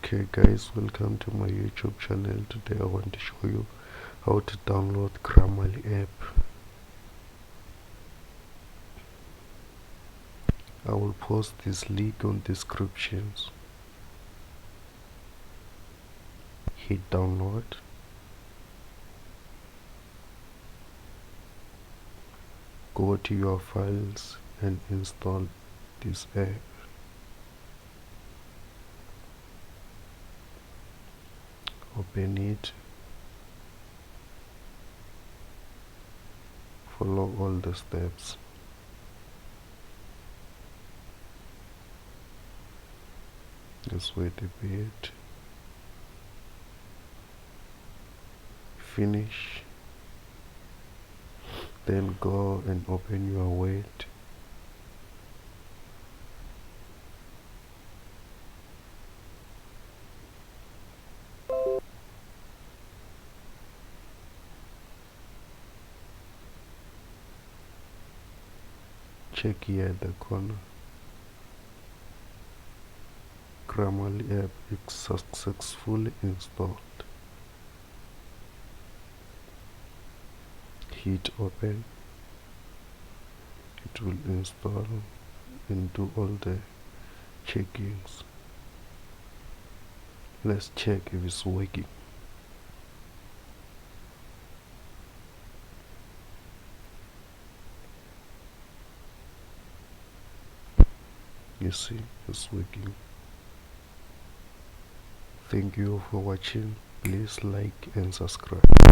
Okay guys, welcome to my YouTube channel. Today I want to show you how to download Grammarly app. I will post this link on descriptions. Hit download. Go to your files and install this app. Open it. Follow all the steps. Just wait a bit. Finish. Then go and open your Word. Check here at the corner. Grammarly app is successfully installed. Hit open. It will install and do all the checkings. Let's check if it's working. You see, it's working. Thank you for watching. Please like and subscribe.